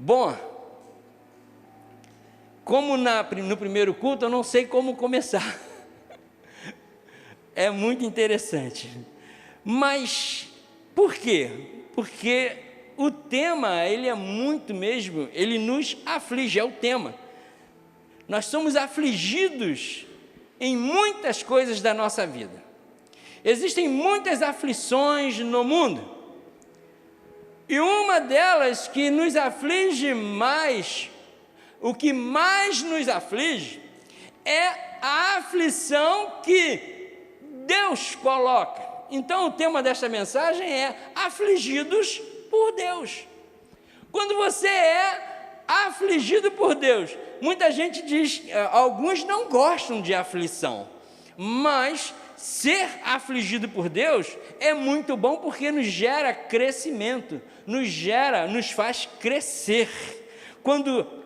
Bom, como no primeiro culto, eu não sei como começar. É muito interessante. Mas, por quê? Porque o tema, ele é muito mesmo, ele nos aflige, é o tema. Nós somos afligidos em muitas coisas da nossa vida. Existem muitas aflições no mundo. E uma delas que nos aflige mais, o que mais nos aflige, é a aflição que Deus coloca. Então o tema desta mensagem é afligidos por Deus. Quando você é afligido por Deus, muita gente diz, alguns não gostam de aflição, mas ser afligido por Deus é muito bom porque nos gera crescimento, nos faz crescer. Quando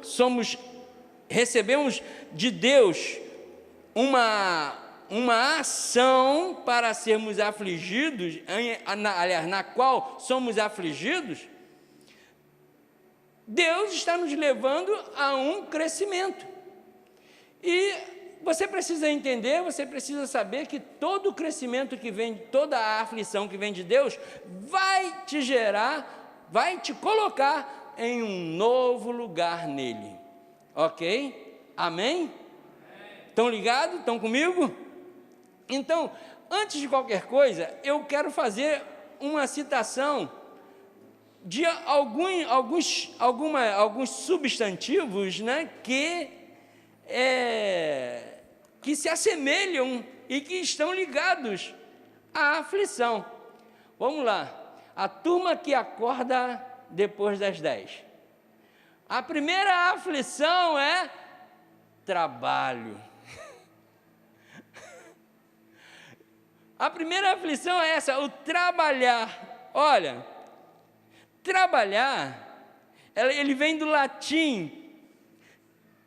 recebemos de Deus uma ação para sermos afligidos, aliás, na qual somos afligidos, Deus está nos levando a um crescimento. E você precisa entender, você precisa saber que todo o crescimento que vem, toda a aflição que vem de Deus, vai te gerar, vai te colocar em um novo lugar nele. Ok? Amém? Estão ligados? Estão comigo? Então, antes de qualquer coisa, eu quero fazer uma citação de alguns substantivos, né, que se assemelham e que estão ligados à aflição. Vamos lá. A turma que acorda depois das 10. A primeira aflição é trabalho. A primeira aflição é essa, o trabalhar. Olha, trabalhar, ele vem do latim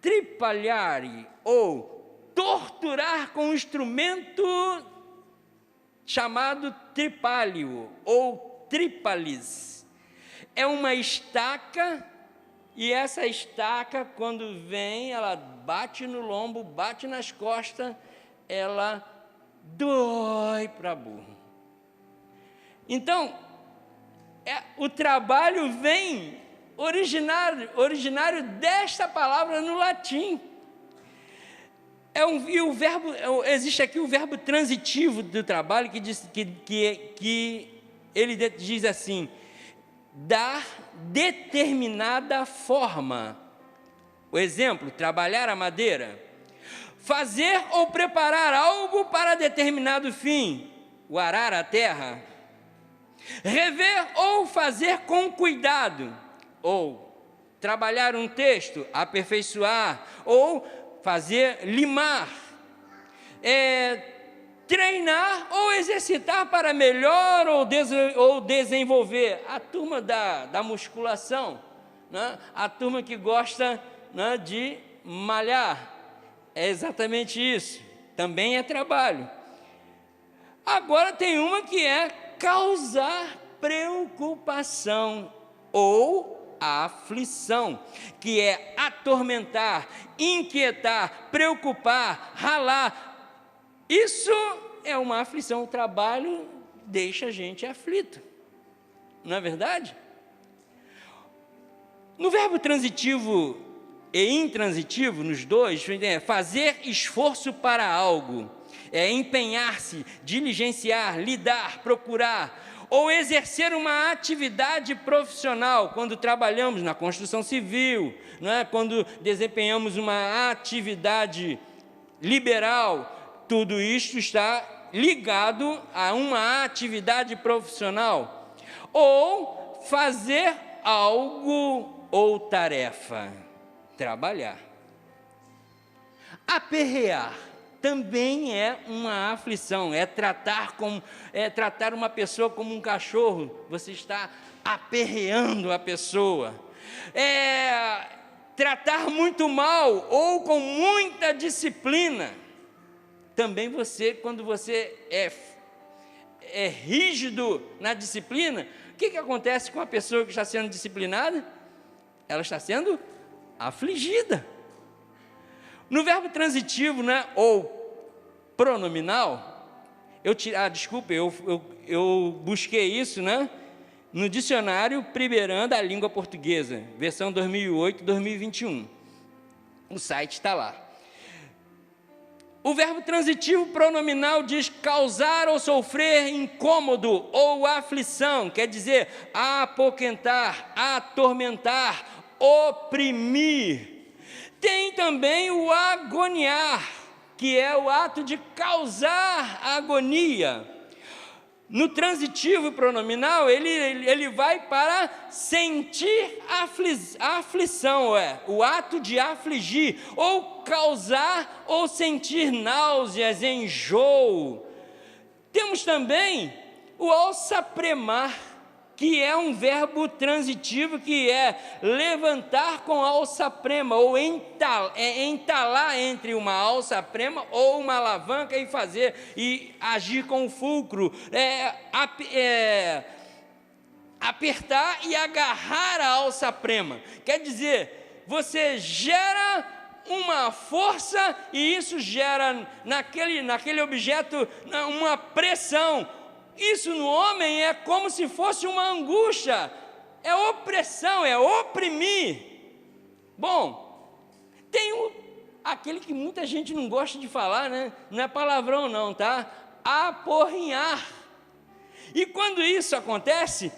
tripaliare, ou torturar com um instrumento chamado tripalio, ou tripalis. É uma estaca, e essa estaca, quando vem, ela bate no lombo, bate nas costas, ela dói para burro. Então, o trabalho vem originário desta palavra no latim. Existe aqui o verbo transitivo do trabalho que ele diz assim: dar determinada forma. O exemplo, trabalhar a madeira. Fazer ou preparar algo para determinado fim, o arar a terra. Rever ou fazer com cuidado, ou trabalhar um texto, aperfeiçoar, ou limar, treinar ou exercitar para melhor ou desenvolver. A turma da musculação, né? A turma que gosta, né, de malhar, é exatamente isso, também é trabalho. Agora tem uma que é causar preocupação ou aflição, que é atormentar, inquietar, preocupar, ralar. Isso é uma aflição. O trabalho deixa a gente aflito, não é verdade? No verbo transitivo e intransitivo, nos dois, fazer esforço para algo, empenhar-se, diligenciar, lidar, procurar, ou exercer uma atividade profissional, quando trabalhamos na construção civil, não é? Quando desempenhamos uma atividade liberal, tudo isto está ligado a uma atividade profissional, ou fazer algo ou tarefa, trabalhar. Aperrear também é uma aflição, é tratar uma pessoa como um cachorro. Você está aperreando a pessoa. Tratar muito mal ou com muita disciplina. Também quando você é rígido na disciplina, o que acontece com a pessoa que está sendo disciplinada? ela está sendo afligida. No verbo transitivo, né, ou pronominal, eu busquei isso, né, no dicionário Primeirã da língua portuguesa, versão 2008-2021. O site está lá. O verbo transitivo pronominal diz causar ou sofrer incômodo ou aflição, quer dizer apoquentar, atormentar, oprimir. Tem também o agoniar, que é o ato de causar agonia. No transitivo pronominal, ele vai para sentir aflição, o ato de afligir, ou causar ou sentir náuseas, enjoo. Temos também o alçapremar, que é um verbo transitivo, que é levantar com alçaprema, ou entalar entre uma alçaprema ou uma alavanca e agir com o fulcro, apertar e agarrar a alçaprema. Quer dizer, você gera uma força e isso gera naquele objeto uma pressão. Isso no homem é como se fosse uma angústia, é opressão, é oprimir. Bom, tem aquele que muita gente não gosta de falar, né? Não é palavrão não, tá? Aporrinhar. E quando isso acontece,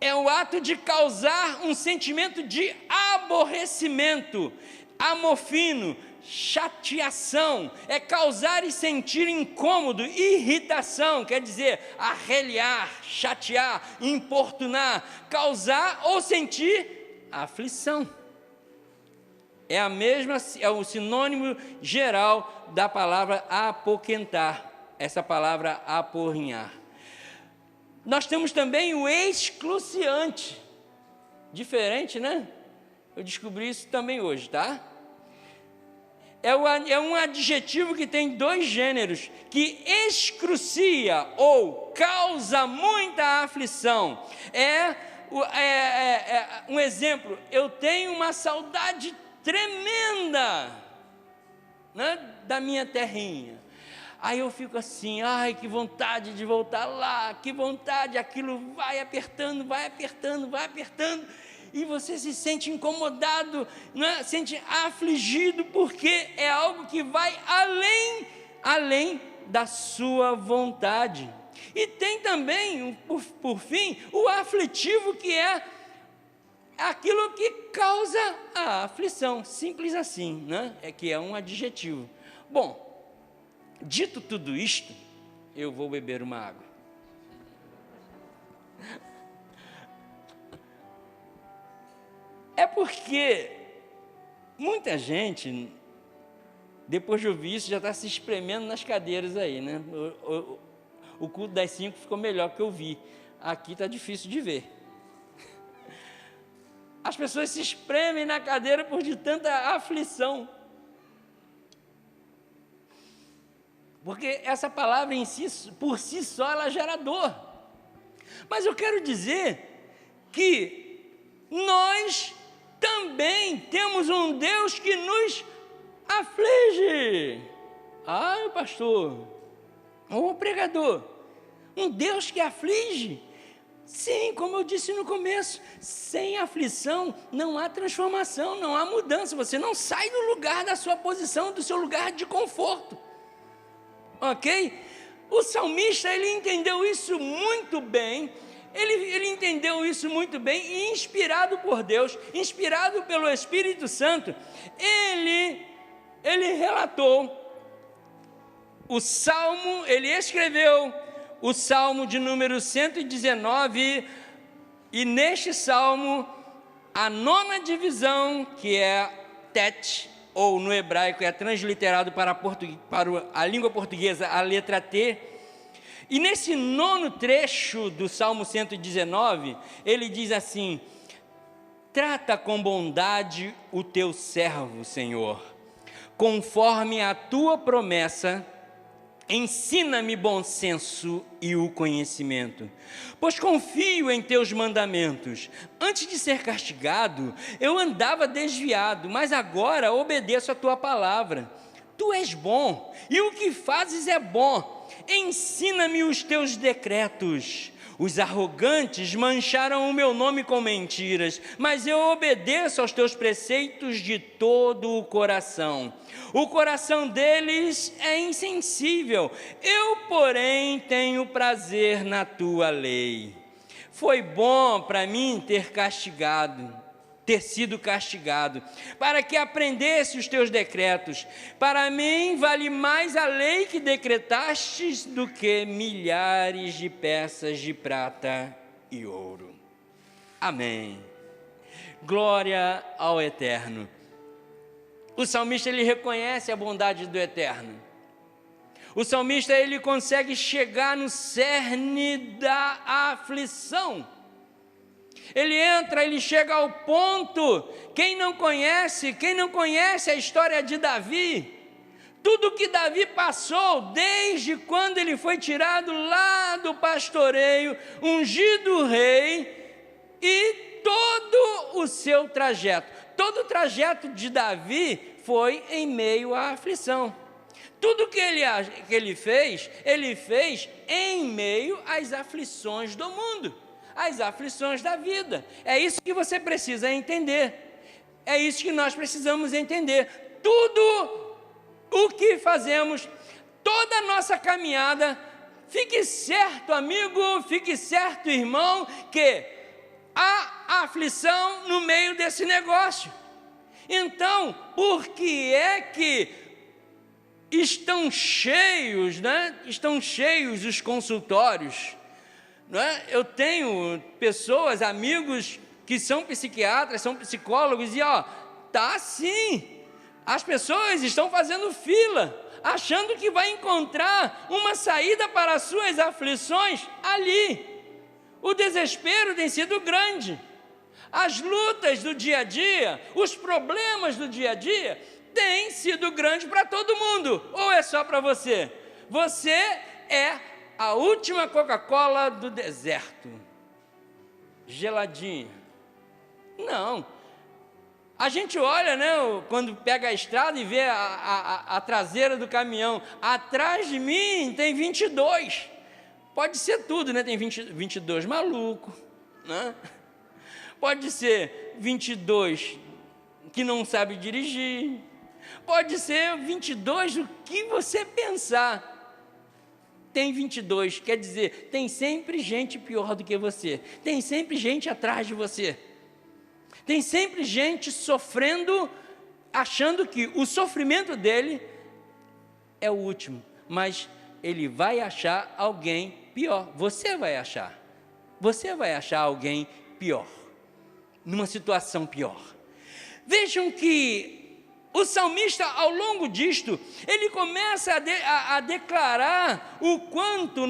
é o ato de causar um sentimento de aborrecimento, amofino, chateação, é causar e sentir incômodo, irritação, quer dizer, arreliar, chatear, importunar, causar ou sentir aflição. É o sinônimo geral da palavra apoquentar, essa palavra aporrinhar. Nós temos também o excruciante, diferente, né? Eu descobri isso também hoje, tá? É um adjetivo que tem dois gêneros, que excrucia ou causa muita aflição. Um exemplo, eu tenho uma saudade tremenda, né, da minha terrinha. Aí eu fico assim, ai, que vontade de voltar lá, que vontade, aquilo vai apertando, e você se sente incomodado, né? Sente afligido, porque é algo que vai além da sua vontade. E tem também, por fim, o aflitivo, que é aquilo que causa a aflição, simples assim, né? Que é um adjetivo. Bom, dito tudo isto, eu vou beber uma água. É porque muita gente, depois de ouvir isso, já está se espremendo nas cadeiras aí, né? O culto das 5 ficou melhor que eu vi. Aqui está difícil de ver. As pessoas se espremem na cadeira por de tanta aflição. Porque essa palavra em si, por si só, ela gera dor. Mas eu quero dizer que nós também temos um Deus que nos aflige. Ah, pastor, ou pregador, um Deus que aflige? Sim, como eu disse no começo, sem aflição não há transformação, não há mudança. Você não sai do lugar da sua posição, do seu lugar de conforto. Ok? O salmista, ele entendeu isso muito bem. Ele entendeu isso muito bem e, inspirado por Deus, inspirado pelo Espírito Santo, ele relatou o Salmo, ele escreveu o Salmo de número 119, e neste Salmo, a 9ª divisão, que é Tet, ou no hebraico é transliterado para a língua portuguesa, a letra T. E nesse 9º trecho do Salmo 119, ele diz assim: trata com bondade o teu servo, Senhor, conforme a tua promessa, Ensina-me bom senso e o conhecimento, pois confio em teus mandamentos. Antes de ser castigado, eu andava desviado, mas agora obedeço a tua palavra. Tu és bom, e o que fazes é bom. Ensina-me os teus decretos. Os arrogantes mancharam o meu nome com mentiras, mas eu obedeço aos teus preceitos de todo o coração. O coração deles é insensível, eu, porém, tenho prazer na tua lei. Foi bom para mim ter sido castigado, para que aprendesse os teus decretos. Para mim vale mais a lei que decretastes do que milhares de peças de prata e ouro. Amém. Glória ao Eterno. O salmista, ele reconhece a bondade do Eterno. O salmista, ele consegue chegar no cerne da aflição. Ele chega ao ponto. Quem não conhece a história de Davi, tudo que Davi passou, desde quando ele foi tirado lá do pastoreio, ungido rei, e todo o seu trajeto, todo o trajeto de Davi foi em meio à aflição. Tudo que ele fez em meio às aflições do mundo, as aflições da vida. É isso que você precisa entender, é isso que nós precisamos entender. Tudo o que fazemos, toda a nossa caminhada, fique certo, amigo, fique certo, irmão, que há aflição no meio desse negócio. Então, por que é que estão cheios os consultórios? Não é? Eu tenho pessoas, amigos que são psiquiatras, são psicólogos, e tá assim, as pessoas estão fazendo fila, achando que vai encontrar uma saída para as suas aflições ali. O desespero tem sido grande, as lutas do dia a dia, os problemas do dia a dia têm sido grandes para todo mundo, ou é só para você? Você é a última Coca-Cola do deserto, geladinha. Não, a gente olha, né, quando pega a estrada e vê a traseira do caminhão, atrás de mim tem 22, pode ser tudo, né? Tem 22 maluco, né? Pode ser 22 que não sabe dirigir, pode ser 22 o que você pensar. Tem 22, quer dizer, tem sempre gente pior do que você, tem sempre gente atrás de você, tem sempre gente sofrendo, achando que o sofrimento dele é o último, mas ele vai achar alguém pior. Você vai achar alguém pior, numa situação pior. Vejam que o salmista, ao longo disto, ele começa a declarar o quanto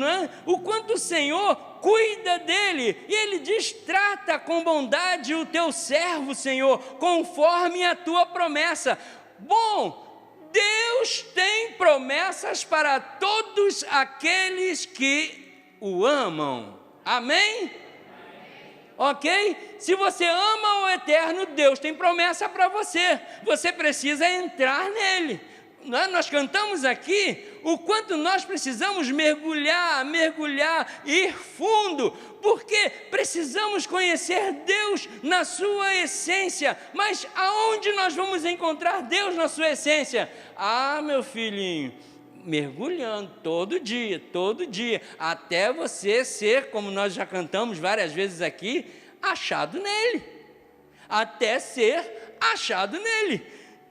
o Senhor cuida dele, e ele diz: trata com bondade o teu servo, Senhor, conforme a tua promessa. Bom, Deus tem promessas para todos aqueles que o amam. Amém? Ok? Se você ama o Eterno, Deus tem promessa para você. Você precisa entrar nele. Nós cantamos aqui o quanto nós precisamos mergulhar, ir fundo, porque precisamos conhecer Deus na sua essência. Mas aonde nós vamos encontrar Deus na sua essência? Meu filhinho, mergulhando todo dia, até você ser, como nós já cantamos várias vezes aqui, achado nele, até ser achado nele,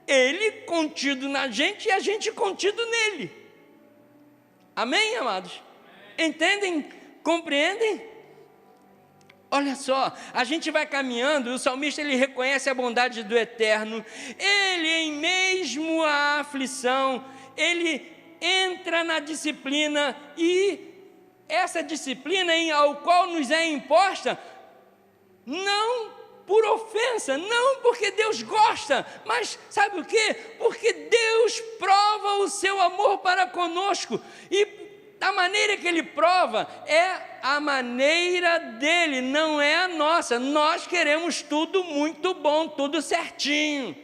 ele contido na gente e a gente contido nele. Amém, amados? Entendem? Compreendem? Olha só, a gente vai caminhando, o salmista, ele reconhece a bondade do Eterno, ele, em mesmo a aflição, ele entra na disciplina, e essa disciplina ao qual nos é imposta, não por ofensa, não porque Deus gosta, mas sabe o quê? Porque Deus prova o seu amor para conosco, e a maneira que Ele prova é a maneira dEle, não é a nossa. Nós queremos tudo muito bom, tudo certinho,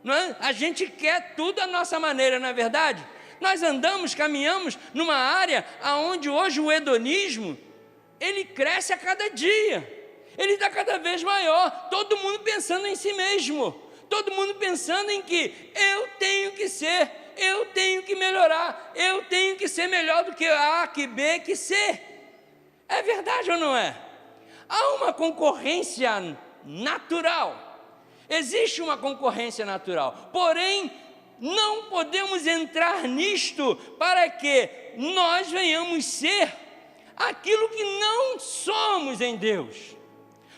não é? A gente quer tudo à nossa maneira, não é verdade? Nós caminhamos numa área onde hoje o hedonismo, ele cresce a cada dia, ele está cada vez maior, todo mundo pensando em si mesmo, todo mundo pensando em que eu tenho que ser, eu tenho que melhorar, eu tenho que ser melhor do que A, que B, que C. É verdade ou não é? Há uma concorrência natural, existe uma concorrência natural, porém, não podemos entrar nisto para que nós venhamos ser aquilo que não somos em Deus.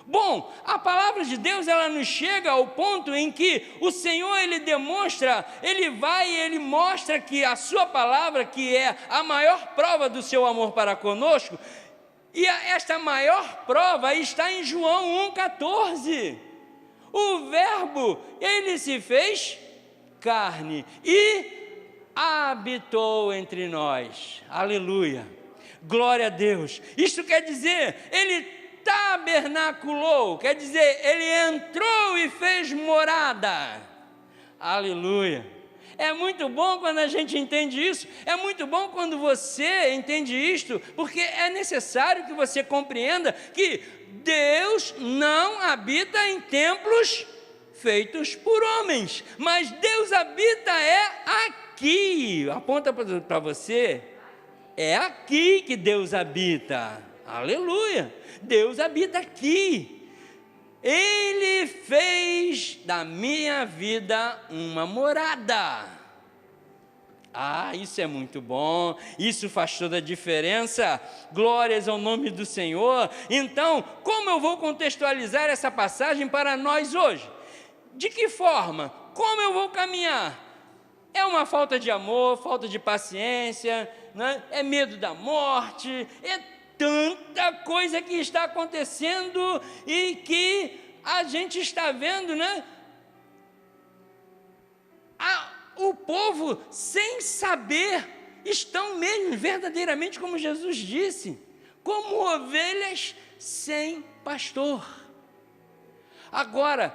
Bom, a palavra de Deus, ela nos chega ao ponto em que o Senhor, Ele demonstra, Ele mostra que a sua palavra, que é a maior prova do seu amor para conosco, e esta maior prova está em João 1,14. O Verbo, Ele se fez carne e habitou entre nós. Aleluia, glória a Deus. Isto quer dizer, Ele tabernaculou, quer dizer, Ele entrou e fez morada. Aleluia. É muito bom quando a gente entende isso, é muito bom quando você entende isto, porque é necessário que você compreenda que Deus não habita em templos feitos por homens, mas Deus habita aqui. Aponta para você, é aqui que Deus habita. Aleluia, Deus habita aqui. Ele fez da minha vida uma morada. Isso é muito bom, isso faz toda a diferença. Glórias ao nome do Senhor. Então, como eu vou contextualizar essa passagem para nós hoje? De que forma? Como eu vou caminhar? É uma falta de amor, falta de paciência, né? É medo da morte, é tanta coisa que está acontecendo e que a gente está vendo, né? O povo, sem saber, estão mesmo verdadeiramente, como Jesus disse, como ovelhas sem pastor. Agora,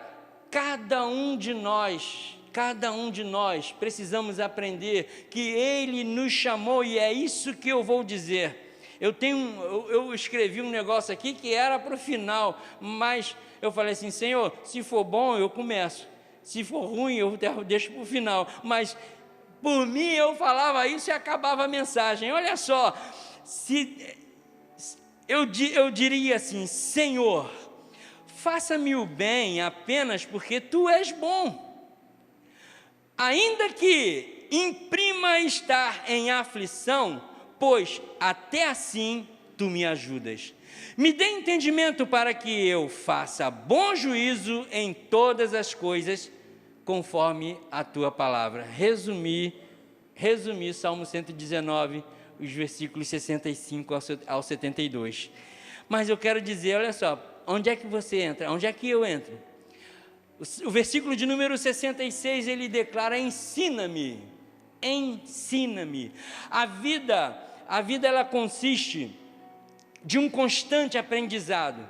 cada um de nós precisamos aprender que Ele nos chamou, e é isso que eu vou dizer. Eu escrevi um negócio aqui que era para o final, mas eu falei assim: Senhor, se for bom eu começo, se for ruim eu deixo para o final, mas por mim eu falava isso e acabava a mensagem. Olha só, eu diria assim: Senhor, faça-me o bem apenas porque Tu és bom, ainda que imprima estar em aflição, pois até assim Tu me ajudas. Me dê entendimento para que eu faça bom juízo em todas as coisas, conforme a Tua palavra. Resumir Salmo 119, os versículos 65 ao 72. Mas eu quero dizer, olha só, onde é que você entra? Onde é que eu entro? O versículo de número 66, ele declara: ensina-me, ensina-me. A vida ela consiste de um constante aprendizado.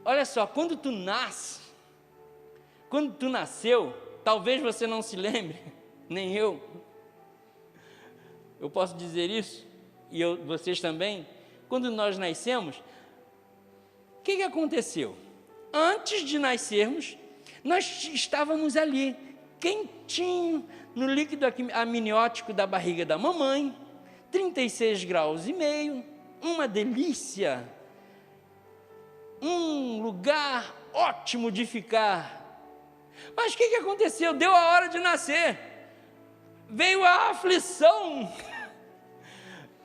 Olha só, quando tu nasceu, talvez você não se lembre, nem eu posso dizer isso, e vocês também. Quando nós nascemos, o que aconteceu? Antes de nascermos, nós estávamos ali, quentinho, no líquido amniótico da barriga da mamãe, 36 graus e meio, uma delícia, um lugar ótimo de ficar. Mas o que aconteceu? Deu a hora de nascer, veio a aflição.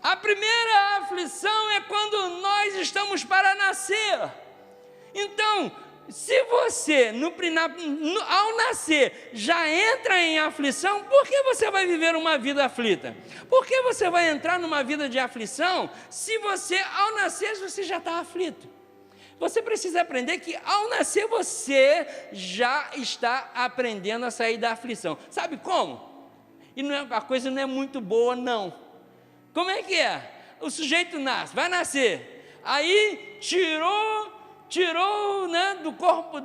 A primeira aflição é quando nós estamos para nascer. Então, se você, ao nascer, já entra em aflição, por que você vai viver uma vida aflita? Por que você vai entrar numa vida de aflição, se você, ao nascer, você já está aflito? Você precisa aprender que ao nascer você já está aprendendo a sair da aflição. Sabe como? E a coisa não é muito boa, não. Como é que é? O sujeito nasce, vai nascer, aí tirou, né, do corpo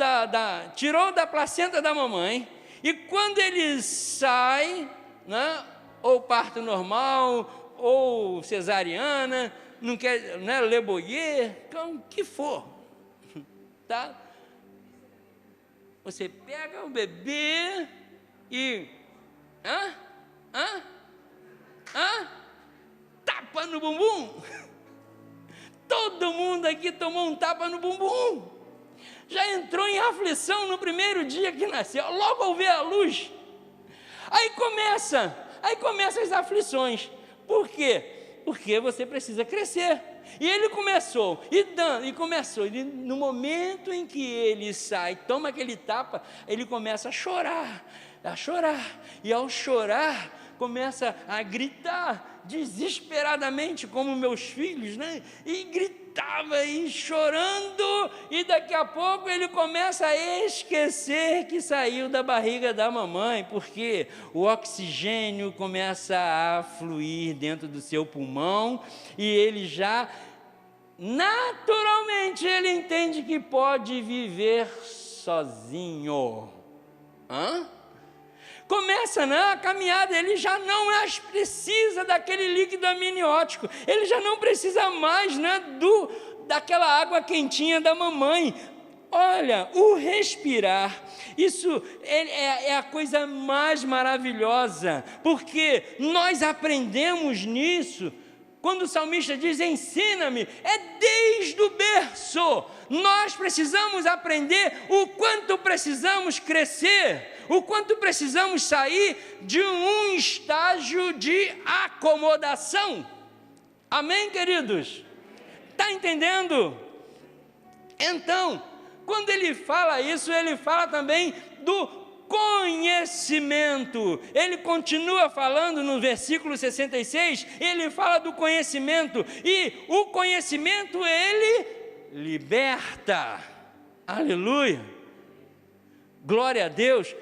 tirou da placenta da mamãe, e quando ele sai, né, ou parto normal, ou cesariana, não quer, né, Le Boyer, o que for, tá? Você pega o bebê e tapa no bumbum. Todo mundo aqui tomou um tapa no bumbum. Já entrou em aflição no primeiro dia que nasceu, logo ao ver a luz. Aí começa as aflições. Por quê? Porque você precisa crescer. E ele começou, e no momento em que ele sai, toma aquele tapa, ele começa a chorar, e ao chorar, começa a gritar desesperadamente, como meus filhos, né? E gritava e chorando, e daqui a pouco ele começa a esquecer que saiu da barriga da mamãe, porque o oxigênio começa a fluir dentro do seu pulmão, e ele já, naturalmente, ele entende que pode viver sozinho. Começa, né, a caminhada, ele já não mais precisa daquele líquido amniótico, ele já não precisa mais, né, daquela água quentinha da mamãe. Olha, o respirar, isso é a coisa mais maravilhosa, porque nós aprendemos nisso. Quando o salmista diz, ensina-me, é desde o berço. Nós precisamos aprender o quanto precisamos crescer, o quanto precisamos sair de um estágio de acomodação. Amém, queridos? Está entendendo? Então, quando ele fala isso, ele fala também do conhecimento. Ele continua falando no versículo 66, ele fala do conhecimento, e o conhecimento ele liberta. Aleluia, glória a Deus.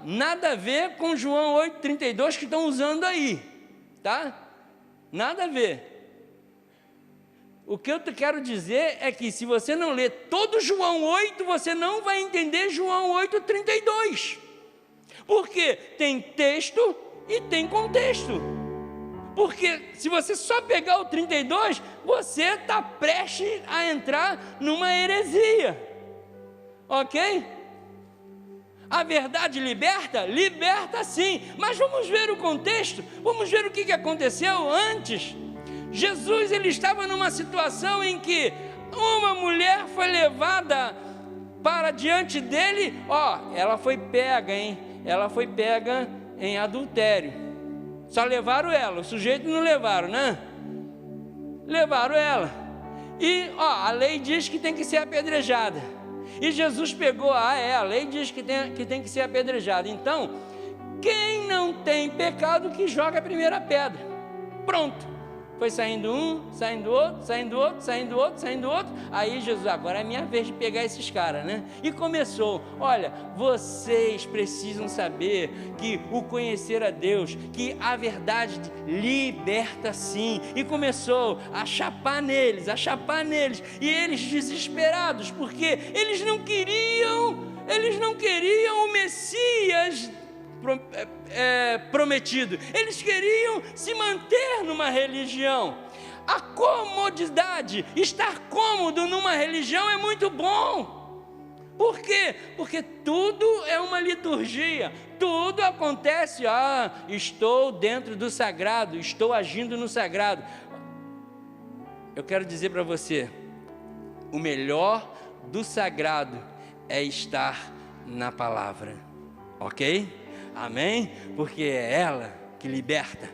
Nada a ver com João 8,32 que estão usando aí, tá? Nada a ver. O que eu quero dizer é que se você não ler todo João 8, você não vai entender João 8,32. Porque tem texto e tem contexto. Porque se você só pegar o 32, você está prestes a entrar numa heresia. Ok? A verdade liberta? Liberta sim. Mas vamos ver o contexto. Vamos ver o que aconteceu antes. Jesus, ele estava numa situação em que uma mulher foi levada para diante dele, ela foi pega, ela foi pega em adultério, só levaram ela, o sujeito não levaram, né? Levaram ela, e a lei diz que tem que ser apedrejada, e Jesus pegou, a lei diz que tem que ser apedrejada, então, quem não tem pecado que joga a primeira pedra, pronto. Foi saindo um, saindo outro, saindo outro, saindo outro, saindo outro. Aí Jesus, agora é minha vez de pegar esses caras, né? E começou, olha, vocês precisam saber que o conhecer a Deus, que a verdade liberta sim. E começou a chapar neles, e eles desesperados, porque eles não queriam o Messias prometido, eles queriam se manter numa religião. A comodidade, estar cômodo numa religião é muito bom. Por quê? Porque tudo é uma liturgia, tudo acontece, estou dentro do sagrado, estou agindo no sagrado. Eu quero dizer para você, o melhor do sagrado é estar na palavra, ok? Amém? Porque é ela que liberta,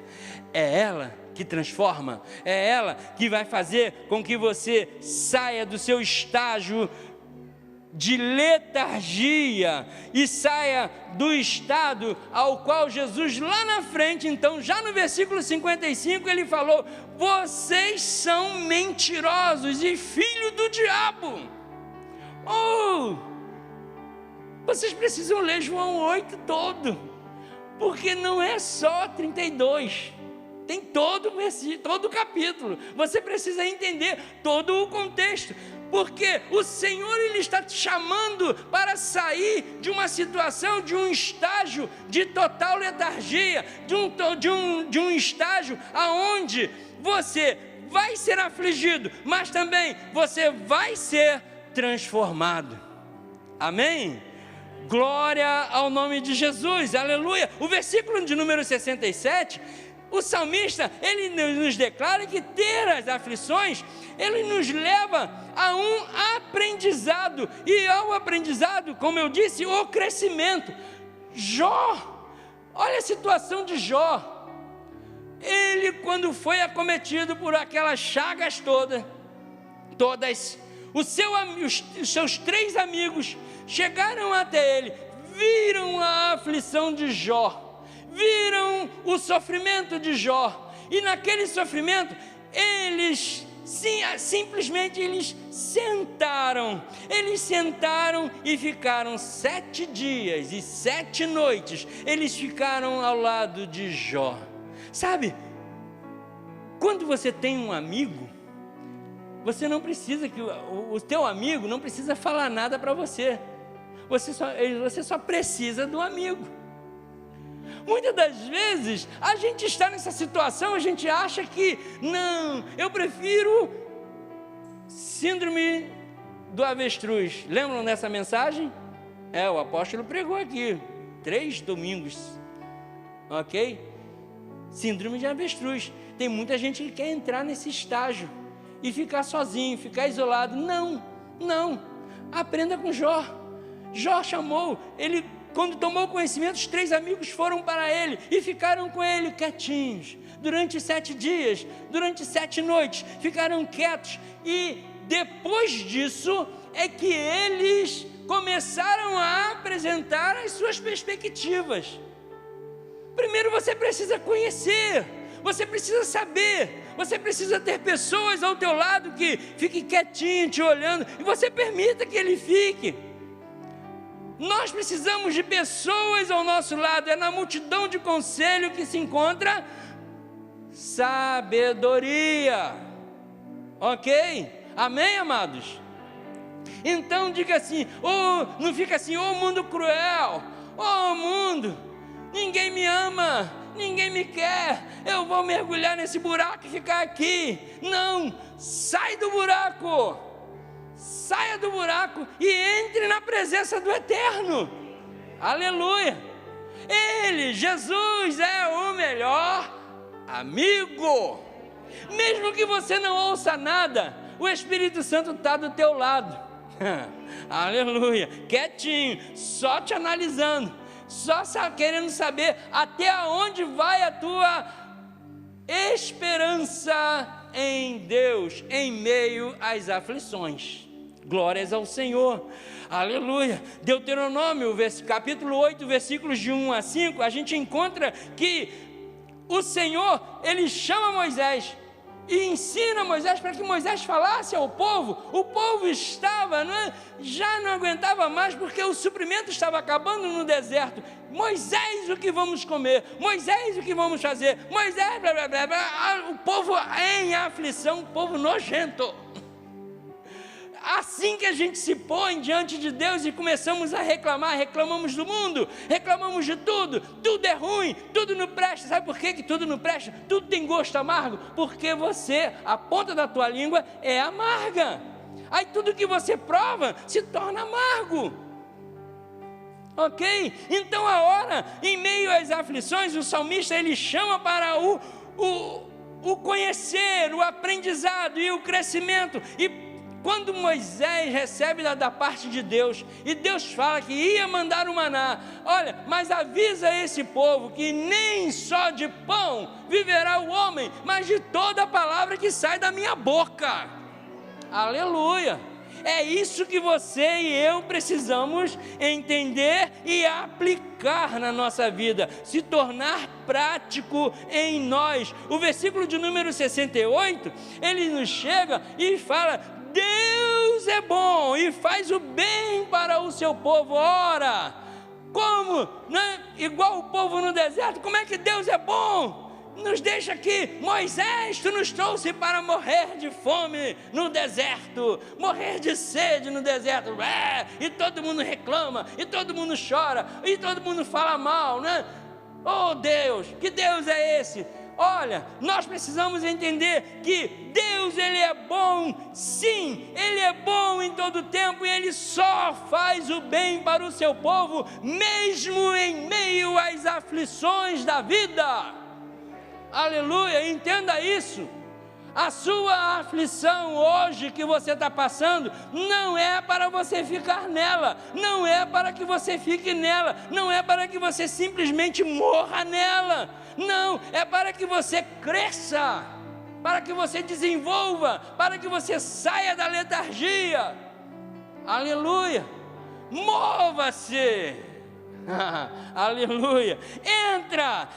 é ela que transforma, é ela que vai fazer com que você saia do seu estágio de letargia e saia do estado ao qual Jesus lá na frente, então já no versículo 55 ele falou: vocês são mentirosos e filhos do diabo. Vocês precisam ler João 8 todo, porque não é só 32, tem todo o capítulo. Você precisa entender todo o contexto, porque o Senhor ele está te chamando para sair de uma situação, de um estágio de total letargia, de um estágio aonde você vai ser afligido, mas também você vai ser transformado. Amém? Glória ao nome de Jesus, aleluia. O versículo de número 67, o salmista, ele nos declara que ter as aflições, ele nos leva a um aprendizado, e ao aprendizado, como eu disse, o crescimento. Jó, olha a situação de Jó. Ele, quando foi acometido por aquelas chagas todas, os seus 3 amigos chegaram até ele, viram a aflição de Jó, viram o sofrimento de Jó, e naquele sofrimento, eles simplesmente sentaram e ficaram 7 dias e 7 noites, eles ficaram ao lado de Jó. Sabe, quando você tem um amigo, você não precisa que o teu amigo não precisa falar nada para você. Você só precisa do amigo. Muitas das vezes a gente está nessa situação, a gente acha que não, eu prefiro síndrome do avestruz. Lembram dessa mensagem? O apóstolo pregou aqui 3 domingos, ok? Síndrome de avestruz. Tem muita gente que quer entrar nesse estágio e ficar sozinho, ficar isolado. Não, aprenda com Jó. Jó chamou, ele, quando tomou conhecimento, os 3 amigos foram para ele e ficaram com ele quietinhos, durante 7 dias, durante 7 noites, ficaram quietos, e depois disso, é que eles começaram a apresentar as suas perspectivas. Primeiro você precisa conhecer, você precisa saber, você precisa ter pessoas ao teu lado que fiquem quietinho, te olhando, e você permita que ele fique. Nós precisamos de pessoas ao nosso lado, é na multidão de conselho que se encontra sabedoria, ok? Amém, amados? Então diga assim, não fica assim, mundo cruel, mundo, ninguém me ama, ninguém me quer, eu vou mergulhar nesse buraco e ficar aqui. Não, sai do buraco, saia do buraco e entre na presença do Eterno. Aleluia. Ele, Jesus, é o melhor amigo. Mesmo que você não ouça nada, o Espírito Santo está do teu lado. Aleluia. Quietinho, só te analisando, só querendo saber até onde vai a tua esperança em Deus, em meio às aflições. Glórias ao Senhor, aleluia. Deuteronômio, capítulo 8, versículos de 1 a 5, a gente encontra que o Senhor, ele chama Moisés e ensina Moisés para que Moisés falasse ao povo. O povo estava, já não aguentava mais, porque o suprimento estava acabando no deserto. Moisés, o que vamos comer? Moisés, o que vamos fazer? Moisés, blá, blá, blá, blá. O povo em aflição, o povo nojento. Assim que a gente se põe diante de Deus e começamos a reclamar, reclamamos do mundo, reclamamos de tudo é ruim, tudo não presta. Sabe por que tudo não presta? Tudo tem gosto amargo, porque a ponta da tua língua é amarga. Aí tudo que você prova se torna amargo. Ok? Então a hora, em meio às aflições, o salmista ele chama para o conhecer, o aprendizado e o crescimento. E quando Moisés recebe da parte de Deus, e Deus fala que ia mandar o maná, olha, mas avisa esse povo que nem só de pão viverá o homem, mas de toda a palavra que sai da minha boca. Aleluia. É isso que você e eu precisamos entender e aplicar na nossa vida, se tornar prático em nós. O versículo de número 68, ele nos chega e fala: Deus é bom e faz o bem para o seu povo. Ora, como? Né? Igual o povo no deserto, como é que Deus é bom? Nos deixa aqui, Moisés, tu nos trouxe para morrer de fome no deserto, morrer de sede no deserto, e todo mundo reclama, e todo mundo chora, e todo mundo fala mal, né? Oh Deus, que Deus é esse? Olha, nós precisamos entender que Deus, Ele é bom, sim, Ele é bom em todo tempo, e Ele só faz o bem para o seu povo, mesmo em meio às aflições da vida. Aleluia, entenda isso. A sua aflição hoje que você está passando, não é para você ficar nela, não é para que você fique nela, não é para que você simplesmente morra nela, não, é para que você cresça, para que você desenvolva, para que você saia da letargia. Aleluia, mova-se. Aleluia, entra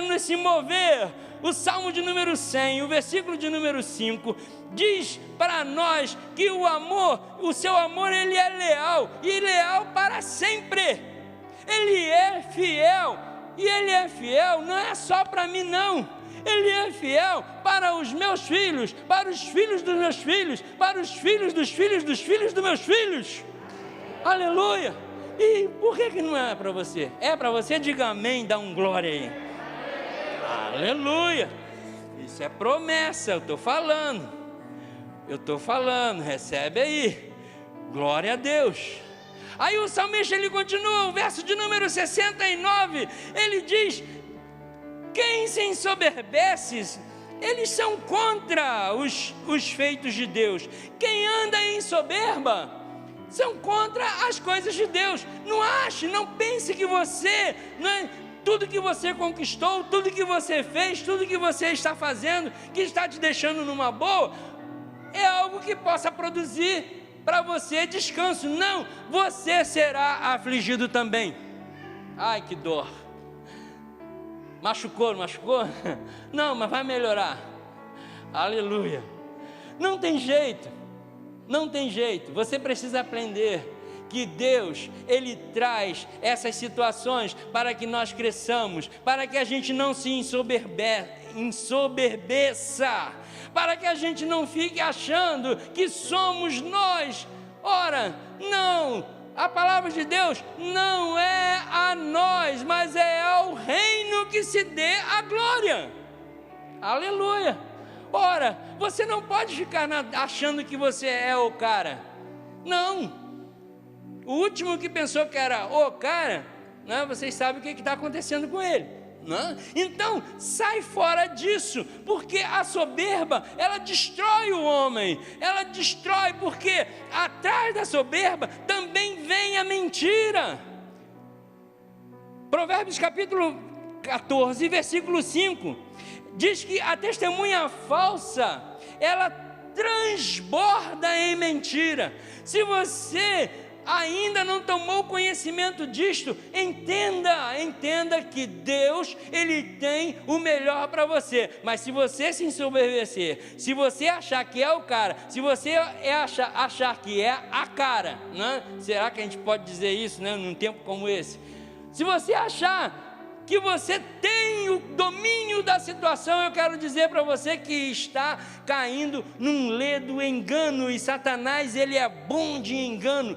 nesse mover. O Salmo de número 100, o versículo de número 5, diz para nós que o amor, o seu amor, ele é leal, e leal para sempre. Ele é fiel, e ele é fiel não é só para mim não, ele é fiel para os meus filhos, para os filhos dos meus filhos, para os filhos dos filhos dos filhos dos meus filhos. Aleluia. E por que não é para você? É para você? Diga amém, dá um glória aí. Aleluia. Isso é promessa, eu estou falando, recebe aí. Glória a Deus. Aí o salmista, ele continua, o verso de número 69, ele diz: quem se ensoberbece, eles são contra os feitos de Deus. Quem anda em soberba, são contra as coisas de Deus. Não ache, não pense que você, tudo que você conquistou, tudo que você fez, tudo que você está fazendo, que está te deixando numa boa, é algo que possa produzir para você descanso. Não, você será afligido também. Ai, que dor. Machucou, não machucou? Não, mas vai melhorar. Aleluia. Não tem jeito. Não tem jeito, você precisa aprender que Deus, Ele traz essas situações para que nós cresçamos, para que a gente não se ensoberbeça, para que a gente não fique achando que somos nós. Ora, não, a palavra de Deus não é a nós, mas é ao reino que se dê a glória. Aleluia. Ora, você não pode ficar achando que você é o cara. Não. O último que pensou que era o cara, né, vocês sabem o que está acontecendo com ele. Né? Então, sai fora disso, porque a soberba, ela destrói o homem. Ela destrói, porque atrás da soberba também vem a mentira. Provérbios capítulo 14, versículo 5. Diz que a testemunha falsa, ela transborda em mentira. Se você ainda não tomou conhecimento disto, entenda que Deus, Ele tem o melhor para você. Mas se você se ensoberbecer, se você achar que é o cara, se você achar que é a cara, né? Será que a gente pode dizer isso, né, num tempo como esse? Se você achar que você tem o domínio da situação, eu quero dizer para você que está caindo num ledo engano, e Satanás, ele é bom de engano.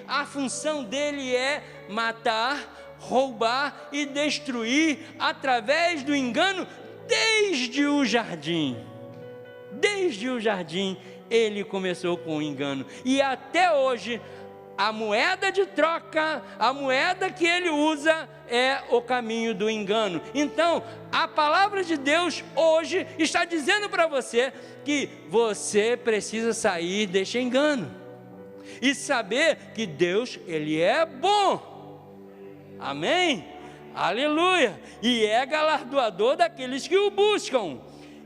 A função dele é matar, roubar e destruir através do engano desde o jardim. Desde o jardim ele começou com o engano, e até hoje a moeda de troca, a moeda que ele usa é o caminho do engano. Então, a palavra de Deus hoje está dizendo para você que você precisa sair deste engano e saber que Deus, Ele é bom. Amém? Aleluia! E é galardoador daqueles que o buscam.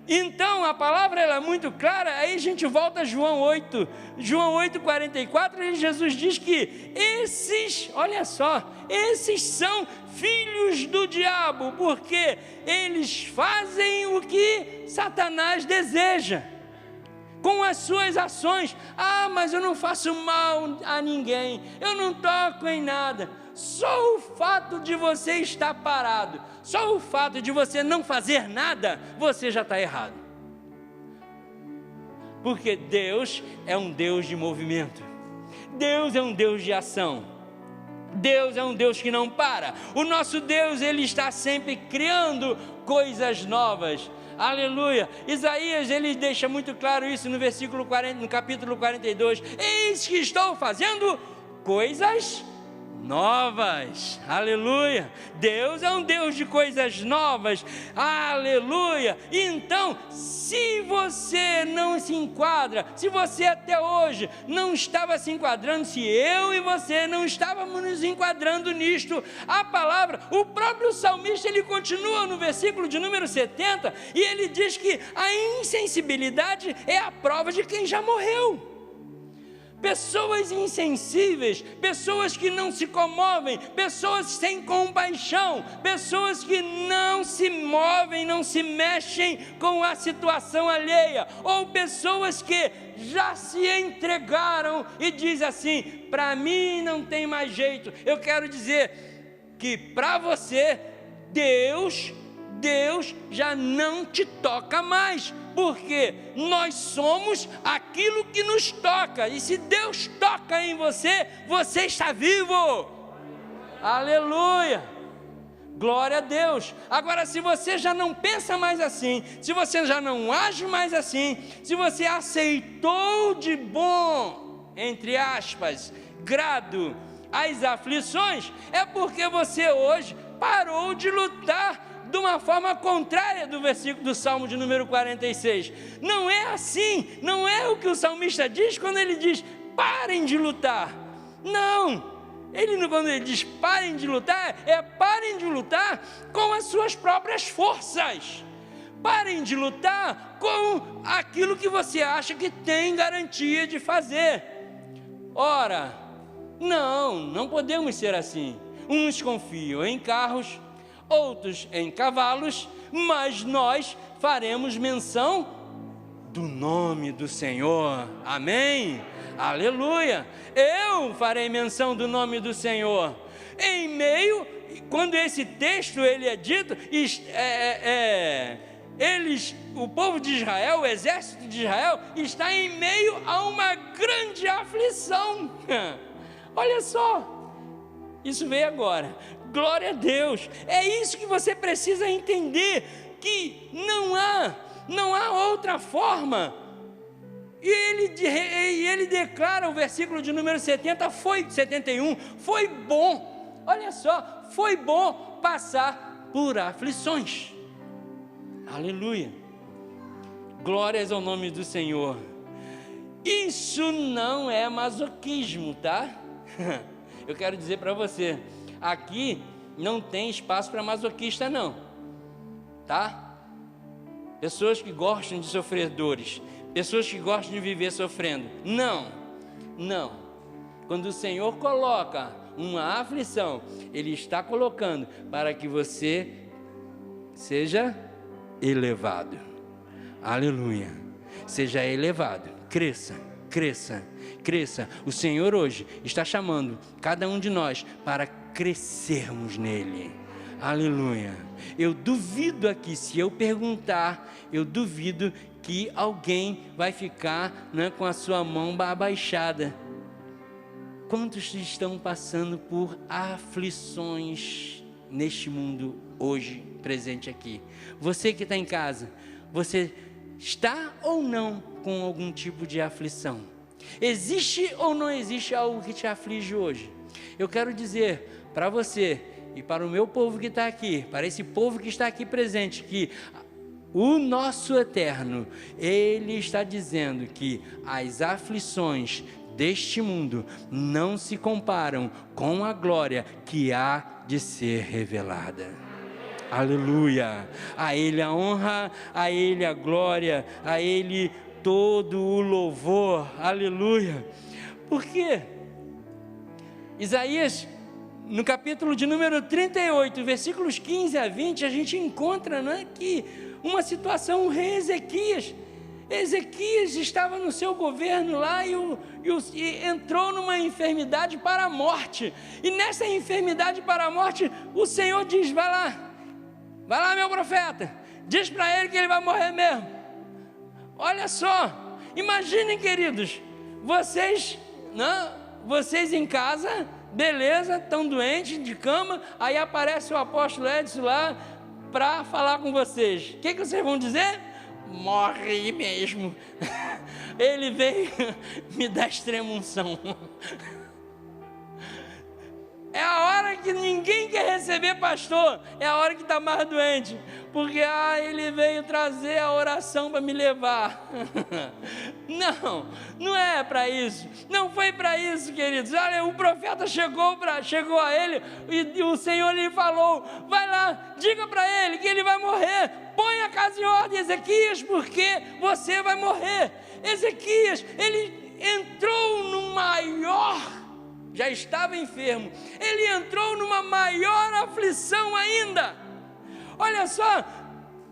Então, a palavra ela é muito clara, aí a gente volta a João 8:44, e Jesus diz que esses, olha só, esses são filhos do diabo, porque eles fazem o que Satanás deseja, com as suas ações. Ah, mas eu não faço mal a ninguém, eu não toco em nada. Só o fato de você estar parado, só o fato de você não fazer nada, você já está errado. Porque Deus é um Deus de movimento, Deus é um Deus de ação, Deus é um Deus que não para. O nosso Deus, Ele está sempre criando coisas novas. Aleluia. Isaías, ele deixa muito claro isso no versículo 40, no capítulo 42. Eis que estou fazendo coisas novas. Aleluia. Deus é um Deus de coisas novas. Aleluia. Então, se você não se enquadra, se você até hoje não estava se enquadrando, se eu e você não estávamos nos enquadrando nisto, a palavra, o próprio salmista, ele continua no versículo de número 70, e ele diz que a insensibilidade é a prova de quem já morreu. Pessoas insensíveis, pessoas que não se comovem, pessoas sem compaixão, pessoas que não se movem, não se mexem com a situação alheia, ou pessoas que já se entregaram e dizem assim: para mim não tem mais jeito. Eu quero dizer que para você, Deus já não te toca mais, porque nós somos aquilo que nos toca, e se Deus toca em você, você está vivo. Aleluia, glória a Deus. Agora, se você já não pensa mais assim, se você já não age mais assim, se você aceitou de bom, entre aspas, grado, as aflições, é porque você hoje parou de lutar de uma forma contrária do versículo do Salmo de número 46. Não é assim, não é o que o salmista diz quando ele diz: parem de lutar. Não, quando ele diz parem de lutar, parem de lutar com as suas próprias forças. Parem de lutar com aquilo que você acha que tem garantia de fazer. Ora, não podemos ser assim. Uns confiam em carros, outros em cavalos, mas nós faremos menção do nome do Senhor. Amém? Aleluia. Eu farei menção do nome do Senhor. Em meio, quando esse texto ele é dito, o povo de Israel, o exército de Israel, está em meio a uma grande aflição. Olha só, isso veio agora. Glória a Deus. É isso que você precisa entender, que não há outra forma. E ele declara, o versículo de número 71, foi bom, olha só, foi bom passar por aflições. Aleluia. Glórias ao nome do Senhor. Isso não é masoquismo, tá? Eu quero dizer para você, aqui não tem espaço para masoquista não, tá? Pessoas que gostam de sofrer dores, pessoas que gostam de viver sofrendo, não. Quando o Senhor coloca uma aflição, Ele está colocando para que você seja elevado. Aleluia. Seja elevado, cresça. O Senhor hoje está chamando cada um de nós para crescermos nele. Aleluia. Eu duvido aqui, se eu perguntar, eu duvido que alguém vai ficar, com a sua mão abaixada. Quantos estão passando por aflições neste mundo hoje, presente aqui? Você que está em casa, você está ou não com algum tipo de aflição? Existe ou não existe algo que te aflige hoje? Eu quero dizer para você e para o meu povo que está aqui, para esse povo que está aqui presente, que o nosso Eterno, Ele está dizendo que as aflições deste mundo não se comparam com a glória que há de ser revelada. Aleluia. A Ele a honra, a Ele a glória, a Ele todo o louvor. Aleluia. Por quê? Isaías, no capítulo de número 38, versículos 15 a 20, a gente encontra, que uma situação, o rei Ezequias estava no seu governo lá e entrou numa enfermidade para a morte. E nessa enfermidade para a morte, o Senhor diz: vai lá meu profeta, diz para ele que ele vai morrer mesmo. Olha só, imaginem, queridos, vocês em casa, beleza, estão doentes de cama, aí aparece o apóstolo Edson lá para falar com vocês. O que vocês vão dizer? Morre mesmo. Ele veio me dar extrema-unção. É a hora que ninguém quer receber pastor, é a hora que está mais doente, porque ele veio trazer a oração para me levar. Não é para isso, não foi para isso, queridos. Olha, o profeta chegou a ele e o Senhor lhe falou: vai lá, diga para ele que ele vai morrer, põe a casa em ordem, Ezequias, porque você vai morrer. Ezequias, ele entrou no maior, já estava enfermo, ele entrou numa maior aflição ainda. Olha só,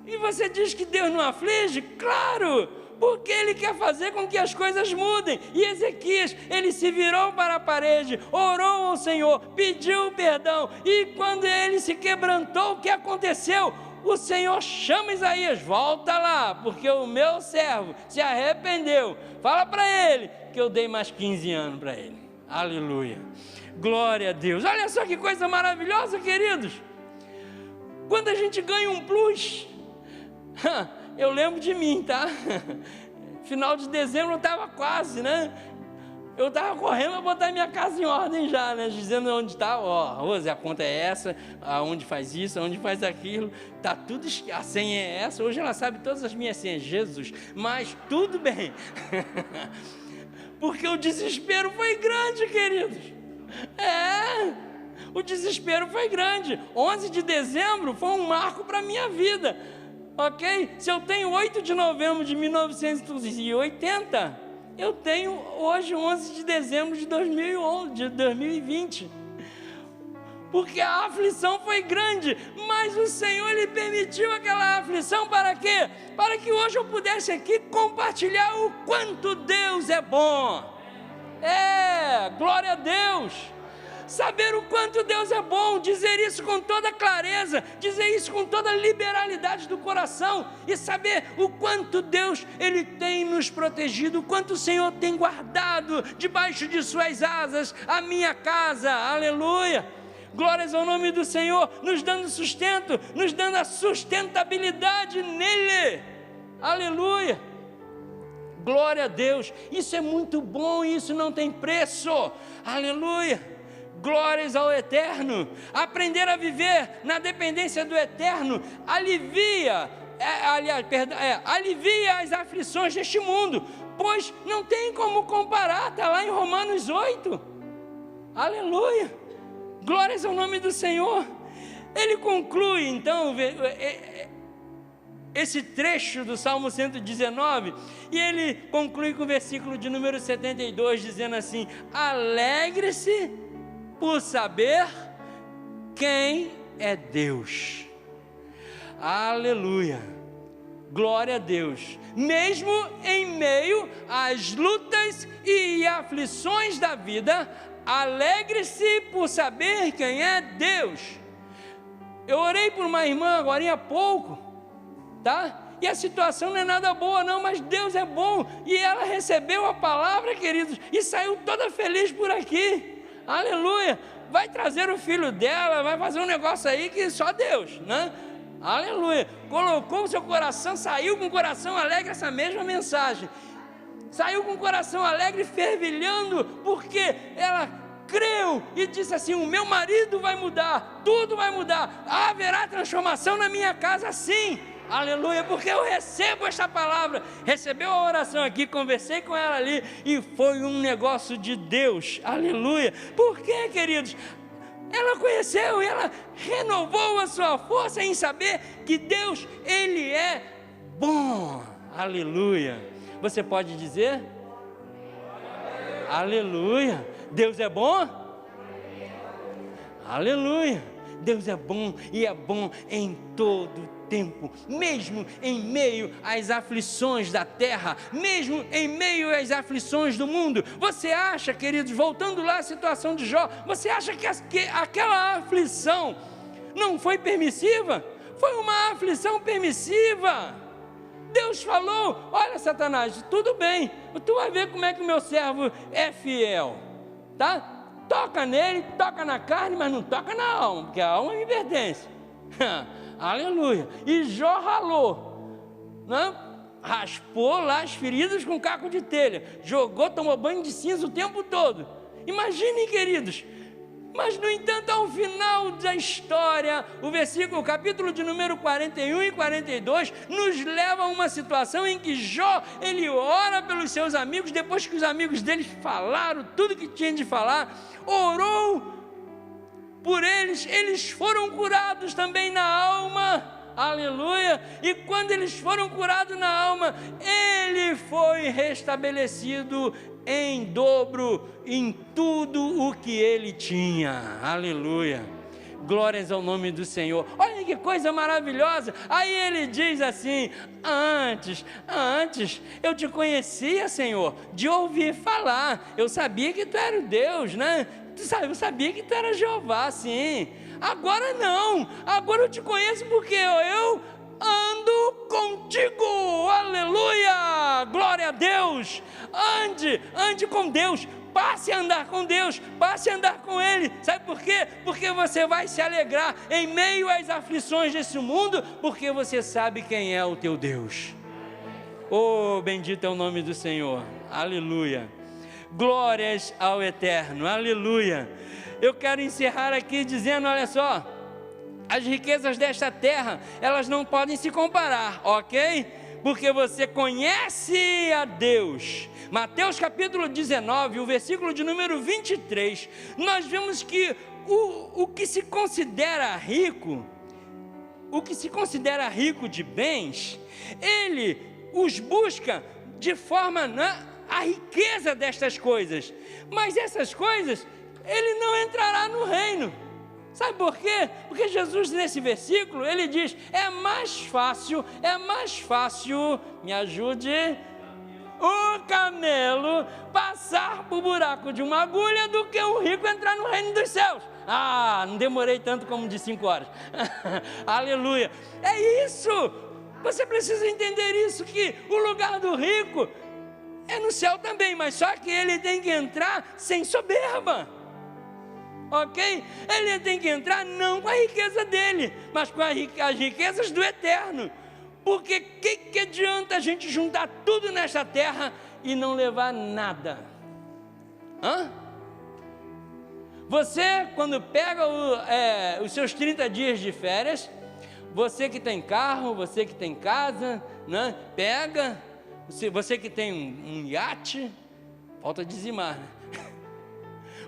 e você diz que Deus não aflige? Claro, porque Ele quer fazer com que as coisas mudem. E Ezequias, ele se virou para a parede, orou ao Senhor, pediu perdão, e quando ele se quebrantou, o que aconteceu? O Senhor chama Isaías: volta lá, porque o meu servo se arrependeu, fala para ele que eu dei mais 15 anos para ele. Aleluia, glória a Deus. Olha só que coisa maravilhosa, queridos. Quando a gente ganha um plus, eu lembro de mim, tá? Final de dezembro eu estava quase, eu estava correndo para botar minha casa em ordem já, dizendo onde está, Rose, a conta é essa, aonde faz isso, aonde faz aquilo, tá tudo, a senha é essa. Hoje ela sabe todas as minhas senhas, Jesus, mas tudo bem. Porque o desespero foi grande, queridos. O desespero foi grande. 11 de dezembro foi um marco para a minha vida, ok? Se eu tenho 8 de novembro de 1980, eu tenho hoje 11 de dezembro de 2020. Porque a aflição foi grande, mas o Senhor, Ele permitiu aquela aflição para quê? Para que hoje eu pudesse aqui compartilhar o quanto Deus é bom. Glória a Deus. Saber o quanto Deus é bom, dizer isso com toda clareza, dizer isso com toda liberalidade do coração, e saber o quanto Deus, Ele tem nos protegido, o quanto o Senhor tem guardado debaixo de suas asas a minha casa. Aleluia. Glórias ao nome do Senhor, nos dando sustento, nos dando a sustentabilidade nele. Aleluia. Glória a Deus. Isso é muito bom, isso não tem preço. Aleluia. Glórias ao Eterno. Aprender a viver na dependência do Eterno alivia as aflições deste mundo, pois não tem como comparar. Está lá em Romanos 8. Aleluia. Glórias ao nome do Senhor. Ele conclui então esse trecho do Salmo 119, e ele conclui com o versículo de número 72, dizendo assim: alegre-se por saber quem é Deus. Aleluia, glória a Deus. Mesmo em meio às lutas e aflições da vida, alegre-se por saber quem é Deus. Eu orei por uma irmã agora há pouco, tá? E a situação não é nada boa não, mas Deus é bom, e ela recebeu a palavra, queridos, e saiu toda feliz por aqui. Aleluia. Vai trazer o filho dela, vai fazer um negócio aí que só Deus, Aleluia. Colocou o seu coração, saiu com o coração alegre essa mesma mensagem. Saiu com o coração alegre, fervilhando, porque ela creu e disse assim: o meu marido vai mudar, tudo vai mudar, haverá transformação na minha casa, sim. Aleluia, porque eu recebo esta palavra. Recebeu a oração aqui, conversei com ela ali, e foi um negócio de Deus. Aleluia. Por quê, queridos? ela conheceu e ela renovou a sua força em saber que Deus, Ele é bom. Aleluia. Você pode dizer? Aleluia. Deus é bom? Aleluia. Deus é bom e é bom em todo tempo, mesmo em meio às aflições da terra, mesmo em meio às aflições do mundo. Você acha, queridos, voltando lá à situação de Jó, você acha que aquela aflição não foi permissiva? Foi uma aflição permissiva. Deus falou: olha, Satanás, tudo bem, tu vai ver como é que o meu servo é fiel, tá? Toca nele, toca na carne, mas não toca na alma, porque a alma me pertence. Aleluia. E Jó ralou, né? Raspou lá as feridas com caco de telha, jogou, tomou banho de cinza o tempo todo. Imaginem, queridos. Mas, no entanto, ao final da história, o capítulo de número 41 e 42, nos leva a uma situação em que Jó, ele ora pelos seus amigos, depois que os amigos deles falaram tudo que tinham de falar, orou por eles, eles foram curados também na alma. Aleluia. E quando eles foram curados na alma, ele foi restabelecido em dobro em tudo o que ele tinha. Aleluia. Glórias ao nome do Senhor. Olha que coisa maravilhosa. Aí ele diz assim: antes eu te conhecia, Senhor, de ouvir falar. Eu sabia que tu era o Deus, né? Eu sabia que tu era Jeová, sim. Agora não, agora eu te conheço porque eu ando contigo. Aleluia, glória a Deus. Ande com Deus, passe a andar com Deus, passe a andar com Ele. Sabe por quê? Porque você vai se alegrar em meio às aflições desse mundo, porque você sabe quem é o teu Deus. Oh, bendito é o nome do Senhor. Aleluia. Glórias ao Eterno. Aleluia. Eu quero encerrar aqui dizendo, olha só, as riquezas desta terra, elas não podem se comparar, ok? Porque você conhece a Deus. Mateus capítulo 19, o versículo de número 23, nós vemos que o que se considera rico, de bens, ele os busca de forma a riqueza destas coisas, mas essas coisas ele não entrará no reino. Sabe por quê? Porque Jesus, nesse versículo, ele diz: é mais fácil, me ajude, o camelo passar por buraco de uma agulha do que um rico entrar no reino dos céus. Não demorei tanto como de 5 horas. Aleluia. É isso. Você precisa entender isso, que o lugar do rico é no céu também, mas só que ele tem que entrar sem soberba. Ok? Ele tem que entrar não com a riqueza dele, mas com as riquezas do eterno. Porque que adianta a gente juntar tudo nesta terra e não levar nada? Você, quando pega os seus 30 dias de férias, você que tem carro, você que tem casa, né? Pega, você que tem um iate, falta dizimar, né?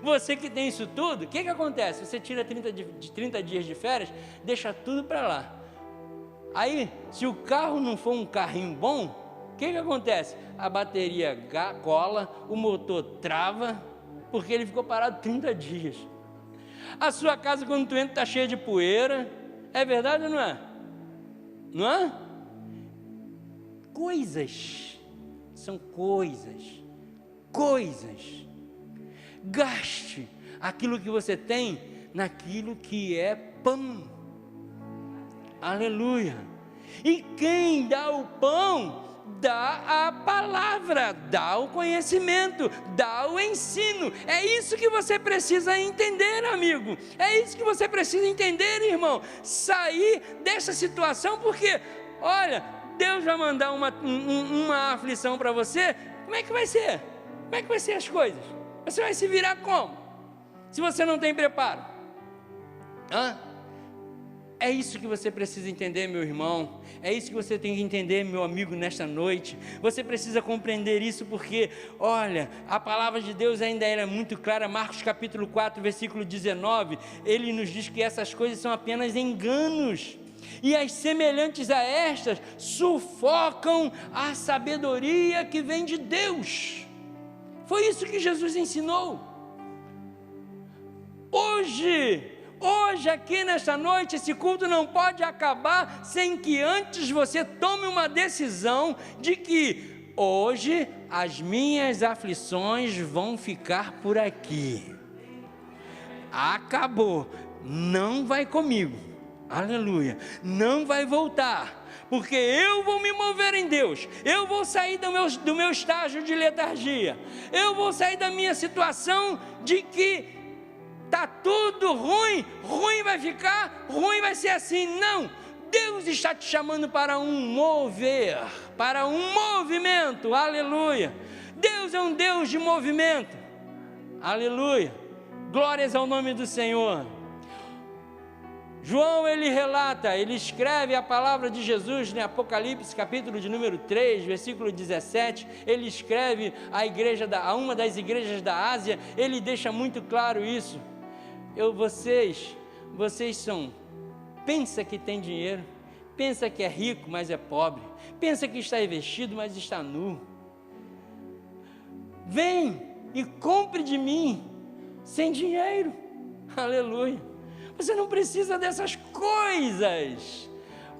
Você que tem isso tudo, o que acontece? Você tira 30 dias de férias, deixa tudo para lá. Aí, se o carro não for um carrinho bom, o que acontece? A bateria cola, o motor trava, porque ele ficou parado 30 dias. A sua casa, quando tu entra, está cheia de poeira. É verdade ou não é? Não é? Coisas, são coisas. Gaste aquilo que você tem naquilo que é pão. Aleluia. E quem dá o pão, dá a palavra, dá o conhecimento, dá o ensino. É isso que você precisa entender, amigo. É isso que você precisa entender, irmão. Sair dessa situação, porque, olha, Deus vai mandar uma aflição para você. Como é que vai ser? Como é que vai ser as coisas? Você vai se virar como? Se você não tem preparo? É isso que você precisa entender, meu irmão. É isso que você tem que entender, meu amigo, nesta noite. Você precisa compreender isso porque, olha, a palavra de Deus ainda era muito clara. Marcos capítulo 4, versículo 19, ele nos diz que essas coisas são apenas enganos. E as semelhantes a estas sufocam a sabedoria que vem de Deus. Foi isso que Jesus ensinou. Hoje aqui nesta noite, esse culto não pode acabar sem que antes você tome uma decisão de que hoje as minhas aflições vão ficar por aqui. Acabou, não vai comigo, aleluia, não vai voltar, porque eu vou me mover em Deus, eu vou sair do meu estágio de letargia, eu vou sair da minha situação de que está tudo ruim, ruim vai ficar, ruim vai ser assim. Não, Deus está te chamando para um mover, para um movimento, aleluia. Deus é um Deus de movimento, aleluia, glórias ao nome do Senhor. João, ele relata, ele escreve a palavra de Jesus em Apocalipse, capítulo de número 3, versículo 17, ele escreve a uma das igrejas da Ásia, ele deixa muito claro isso. Vocês são, pensa que tem dinheiro, pensa que é rico, mas é pobre, pensa que está vestido, mas está nu. Vem e compre de mim, sem dinheiro, aleluia. Você não precisa dessas coisas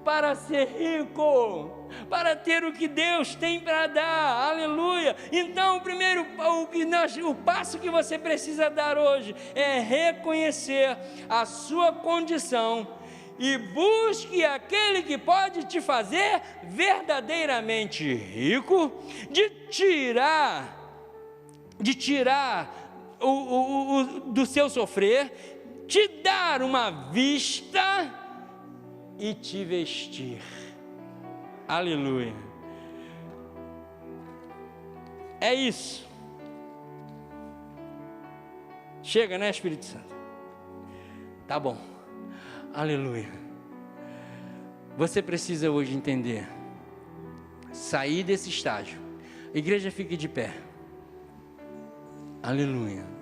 para ser rico, para ter o que Deus tem para dar, aleluia. Então o passo que você precisa dar hoje é reconhecer a sua condição e busque aquele que pode te fazer verdadeiramente rico, de tirar do seu sofrer, te dar uma vista e te vestir, aleluia. É isso. Chega, né, Espírito Santo? Tá bom, aleluia. Você precisa hoje entender, sair desse estágio. Igreja, fique de pé, aleluia.